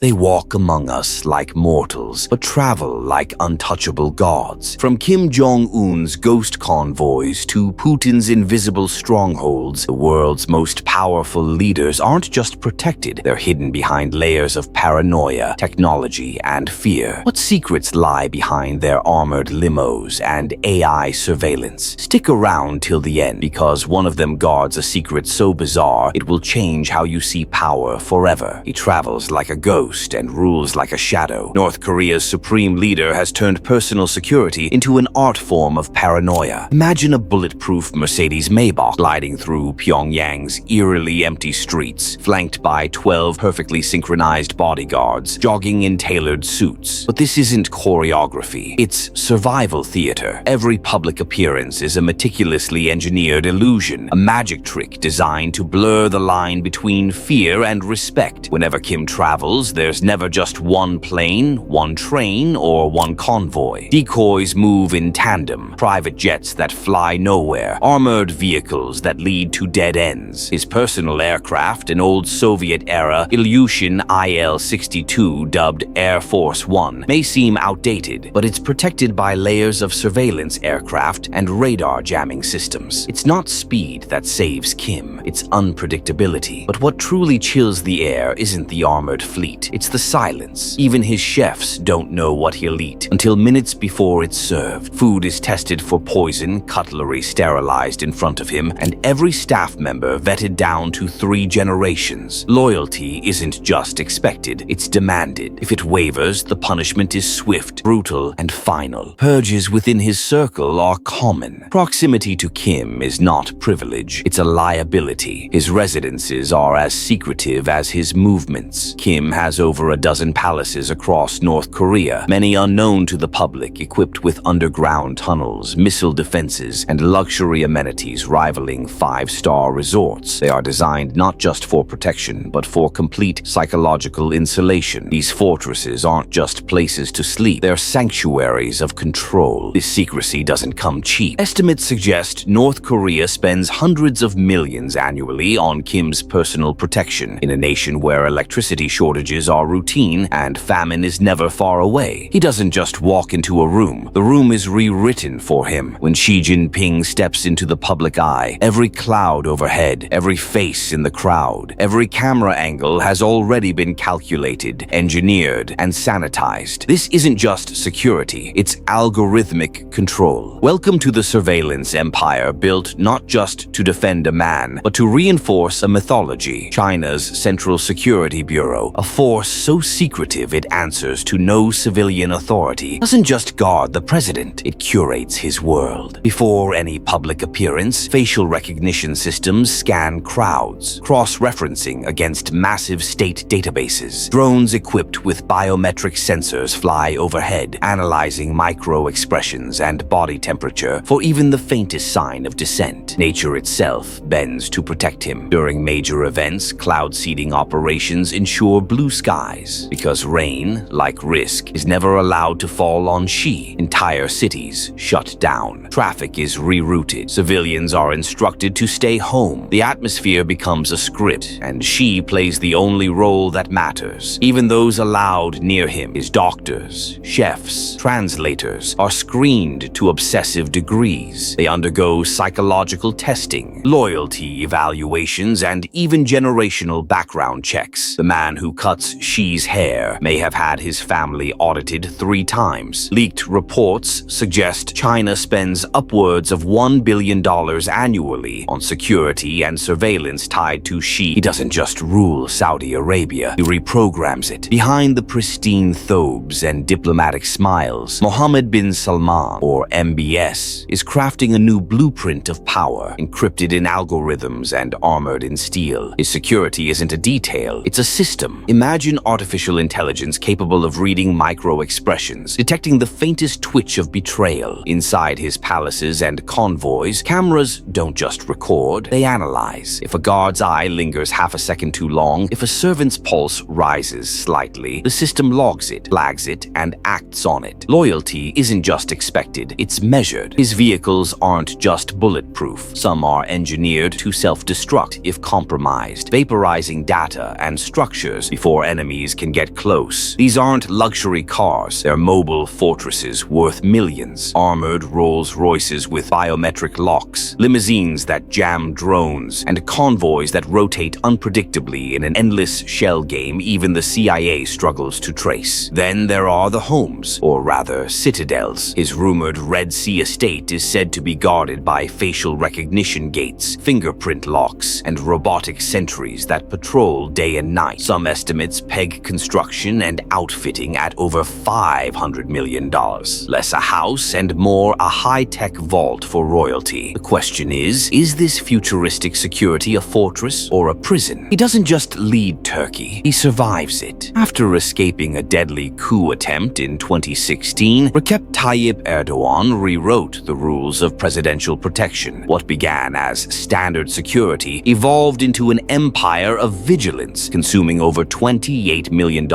They walk among us like mortals, but travel like untouchable gods. From Kim Jong-un's ghost convoys to Putin's invisible strongholds, the world's most powerful leaders aren't just protected, they're hidden behind layers of paranoia, technology, and fear. What secrets lie behind their armored limos and AI surveillance? Stick around till the end, because one of them guards a secret so bizarre it will change how you see power forever. He travels like a ghost and rules like a shadow. North Korea's supreme leader has turned personal security into an art form of paranoia. Imagine a bulletproof Mercedes Maybach gliding through Pyongyang's eerily empty streets, flanked by 12 perfectly synchronized bodyguards, jogging in tailored suits. But this isn't choreography, it's survival theater. Every public appearance is a meticulously engineered illusion, a magic trick designed to blur the line between fear and respect. Whenever Kim travels, there's never just one plane, one train, or one convoy. Decoys move in tandem, private jets that fly nowhere, armored vehicles that lead to dead ends. His personal aircraft, an old Soviet-era Ilyushin IL-62 dubbed Air Force One, may seem outdated, but it's protected by layers of surveillance aircraft and radar jamming systems. It's not speed that saves Kim, it's unpredictability. But what truly chills the air isn't the armored fleet. It's the silence. Even his chefs don't know what he'll eat until minutes before it's served. Food is tested for poison, cutlery sterilized in front of him, and every staff member vetted down to 3 generations. Loyalty isn't just expected, it's demanded. If it wavers, the punishment is swift, brutal, and final. Purges within his circle are common. Proximity to Kim is not privilege, it's a liability. His residences are as secretive as his movements. Kim has over a dozen palaces across North Korea, many unknown to the public, equipped with underground tunnels, missile defenses, and luxury amenities rivaling 5-star resorts. They are designed not just for protection, but for complete psychological insulation. These fortresses aren't just places to sleep, they're sanctuaries of control. This secrecy doesn't come cheap. Estimates suggest North Korea spends hundreds of millions annually on Kim's personal protection, in a nation where electricity shortages are routine and famine is never far away. He doesn't just walk into a room. The room is rewritten for him. When Xi Jinping steps into the public eye, every cloud overhead, every face in the crowd, every camera angle has already been calculated, engineered, and sanitized. This isn't just security, it's algorithmic control. Welcome to the surveillance empire built not just to defend a man, but to reinforce a mythology. China's Central Security Bureau, a force so secretive it answers to no civilian authority, doesn't just guard the president, it curates his world. Before any public appearance, facial recognition systems scan crowds, cross-referencing against massive state databases. Drones equipped with biometric sensors fly overhead, analyzing micro-expressions and body temperature for even the faintest sign of dissent. Nature itself bends to protect him. During major events, cloud seeding operations ensure blue skies, because rain, like risk, is never allowed to fall on Xi. Entire cities shut down. Traffic is rerouted. Civilians are instructed to stay home. The atmosphere becomes a script, and Xi plays the only role that matters. Even those allowed near him, his doctors, chefs, translators, are screened to obsessive degrees. They undergo psychological testing, loyalty evaluations, and even generational background checks. The man who cuts Xi's hair may have had his family audited 3 times. Leaked reports suggest China spends upwards of $1 billion annually on security and surveillance tied to Xi. He doesn't just rule Saudi Arabia, he reprograms it. Behind the pristine thobes and diplomatic smiles, Mohammed bin Salman, or MBS, is crafting a new blueprint of power, encrypted in algorithms and armored in steel. His security isn't a detail, it's a system. Imagine artificial intelligence capable of reading micro-expressions, detecting the faintest twitch of betrayal. Inside his palaces and convoys, cameras don't just record, they analyze. If a guard's eye lingers half a second too long, if a servant's pulse rises slightly, the system logs it, flags it, and acts on it. Loyalty isn't just expected, it's measured. His vehicles aren't just bulletproof. Some are engineered to self-destruct if compromised, vaporizing data and structures before enemies can get close. These aren't luxury cars, they're mobile fortresses worth millions. Armored Rolls-Royces with biometric locks, limousines that jam drones, and convoys that rotate unpredictably in an endless shell game even the CIA struggles to trace. Then there are the homes, or rather citadels. His rumored Red Sea estate is said to be guarded by facial recognition gates, fingerprint locks, and robotic sentries that patrol day and night. Some estimates peg construction and outfitting at over $500 million. Less a house and more a high-tech vault for royalty. The question is this futuristic security a fortress or a prison? He doesn't just lead Turkey, he survives it. After escaping a deadly coup attempt in 2016, Recep Tayyip Erdogan rewrote the rules of presidential protection. What began as standard security evolved into an empire of vigilance, consuming over $28 million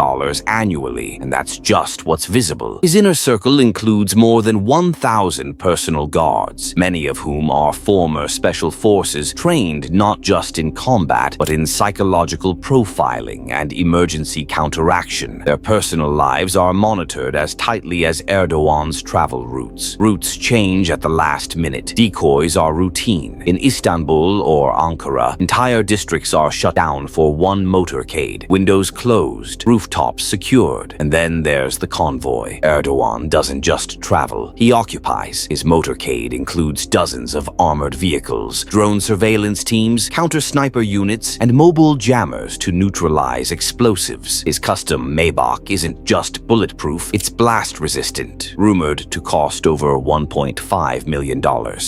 annually, and that's just what's visible. His inner circle includes more than 1,000 personal guards, many of whom are former special forces trained not just in combat, but in psychological profiling and emergency counteraction. Their personal lives are monitored as tightly as Erdogan's travel routes. Routes change at the last minute. Decoys are routine. In Istanbul or Ankara, entire districts are shut down for one motorcade. Windows closed, rooftops secured. And then there's the convoy. Erdogan doesn't just travel, he occupies. His motorcade includes dozens of armored vehicles, drone surveillance teams, counter-sniper units, and mobile jammers to neutralize explosives. His custom Maybach isn't just bulletproof, it's blast-resistant, rumored to cost over $1.5 million.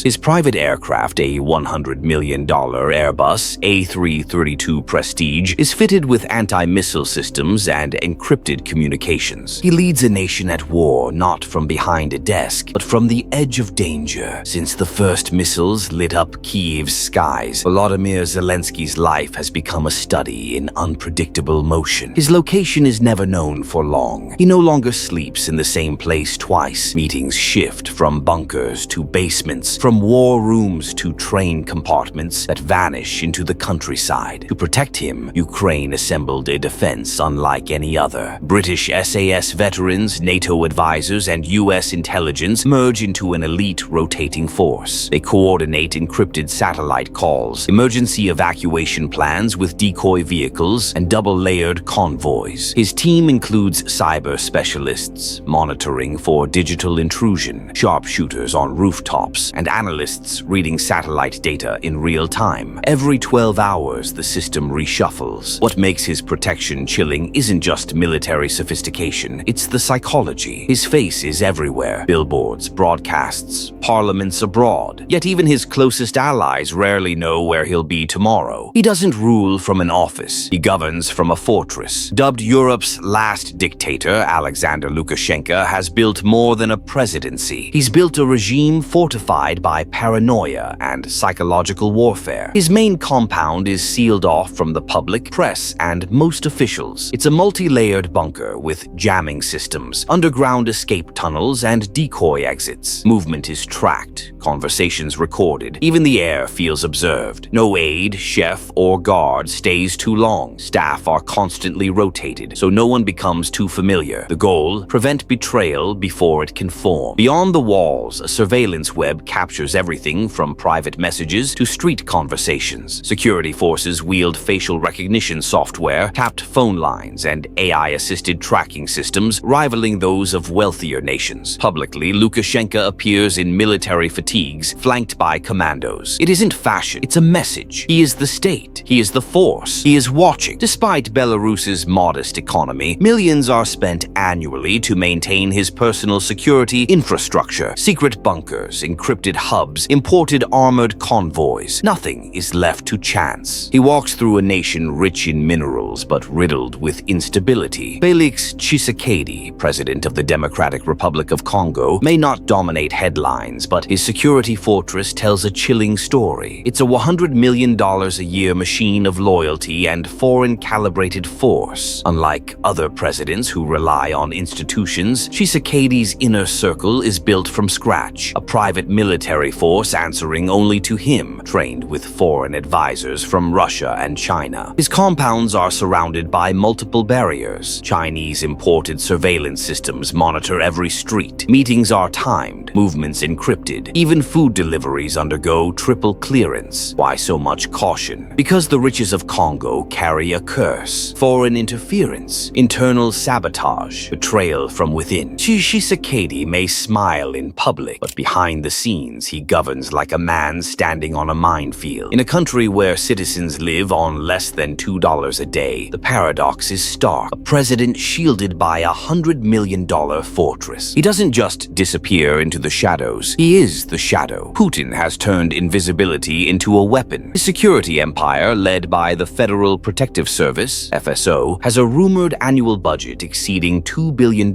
His private aircraft, a $100 million Airbus A332 Prestige, is fitted with anti-missile systems and encrypted communications. He leads a nation at war not from behind a desk, but from the edge of danger. Since the first missiles lit up Kyiv's skies, Volodymyr Zelensky's life has become a study in unpredictable motion. His location is never known for long. He no longer sleeps in the same place twice. Meetings shift from bunkers to basements, from war rooms to train compartments that vanish into the countryside. To protect him, Ukraine assembled a defense unlike any other. British SAS veterans, NATO advisors, and US intelligence merge into an elite rotating force. They coordinate encrypted satellite calls, emergency evacuation plans with decoy vehicles, and double-layered convoys. His team includes cyber specialists, monitoring for digital intrusion, sharpshooters on rooftops, and analysts reading satellite data in real time. Every 12 hours, the system reshuffles. What makes his protection chilling isn't just military sophistication, it's the psychology. His face is everywhere. Billboards, broadcasts, parliaments abroad. Yet even his closest allies rarely know where he'll be tomorrow. He doesn't rule from an office. He governs from a fortress. Dubbed Europe's last dictator, Alexander Lukashenko has built more than a presidency. He's built a regime fortified by paranoia and psychological warfare. His main compound is sealed off from the public, press, and most officials. It's a multi-layered bunker with jamming systems, underground escape tunnels, and decoy exits. Movement is tracked, conversations recorded. Even the air feels observed. No aide, chef, or guard stays too long. Staff are constantly rotated, so no one becomes too familiar. The goal: prevent betrayal before it can form. Beyond the walls, a surveillance web captures everything from private messages to street conversations. Security forces wield facial recognition software, tapped phone lines, and AI-assisted tracking systems rivaling those of wealthier nations. Publicly, Lukashenko appears in military fatigues, flanked by commandos. It isn't fashion, it's a message. He is the state. He is the force. He is watching. Despite Belarus's modest economy, millions are spent annually to maintain his personal security infrastructure. Secret bunkers, encrypted hubs, imported armored convoys. Nothing is left to chance. He walks through a nation rich in minerals but riddled with instability. Felix Tshisekedi, president of the Democratic Republic of Congo, may not dominate headlines, but his security fortress tells a chilling story. It's a $100 million a year machine of loyalty and foreign-calibrated force. Unlike other presidents who rely on institutions, Tshisekedi's inner circle is built from scratch, a private military force answering only to him, trained with foreign advisors from Russia and China. His compounds are surrounded by multiple barriers. Chinese imported surveillance systems monitor every street. Meetings are timed, movements encrypted. Even food deliveries undergo triple clearance. Why so much caution? Because the riches of Congo carry a curse. Foreign interference, internal sabotage, betrayal from within. Tshisekedi may smile in public, but behind the scenes he governs like a man standing on a minefield. In a country where citizens live on less than $2 a day, the paradox is stark. A president shielded by $100 million fortress. He doesn't just disappear into the shadows, he is the shadow. Putin has turned invisibility into a weapon. His security empire, led by the Federal Protective Service, FSO, has a rumored annual budget exceeding $2 billion.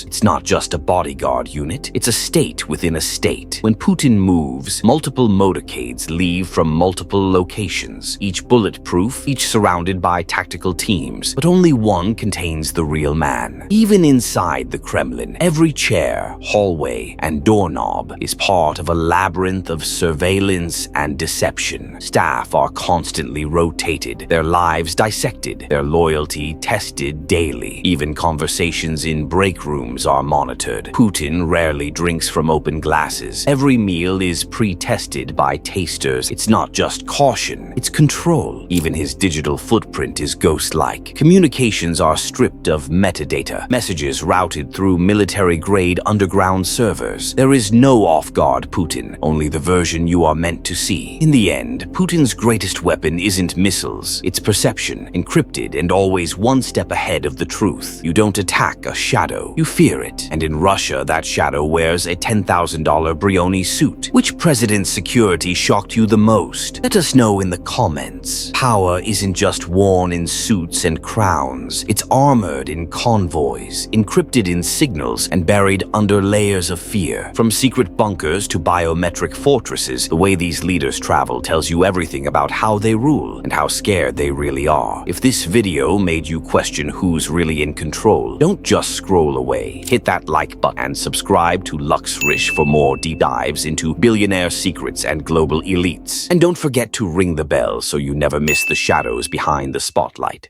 It's not just a bodyguard unit, it's a state within a state. When Putin moves, multiple motorcades leave from multiple locations, each bulletproof, each surrounded by tactical teams, but only one contains the real man. Even inside the Kremlin, every chair, hallway, and doorknob is part of a labyrinth of surveillance and deception. Staff are constantly rotated, their lives dissected, their loyalty tested daily. Even conversations in break rooms are monitored. Putin rarely drinks from open glasses. Every meal is pre-tested by tasters. It's not just caution, it's control. Even his digital footprint is ghost-like. Communications are stripped of metadata, messages routed through military-grade underground servers. There is no off-guard Putin, only the version you are meant to see. In the end, Putin's greatest weapon isn't missiles, it's perception, encrypted and always one step ahead of the truth. You don't attack a shadow, you fear it. And in Russia, that shadow wears a $10,000 Brioni suit. Which president's security shocked you the most? Let us know in the comments. Power isn't just worn in suits and crowns. It's armored in convoys, encrypted in signals, and buried under layers of fear. From secret bunkers to biometric fortresses, the way these leaders travel tells you everything about how they rule and how scared they really are. If this video made you question who's really in control, don't just scroll away. Hit that like button and subscribe to Richest for more deep dives into billionaire secrets and global elites. And don't forget to ring the bell so you never miss the shadows behind the spotlight.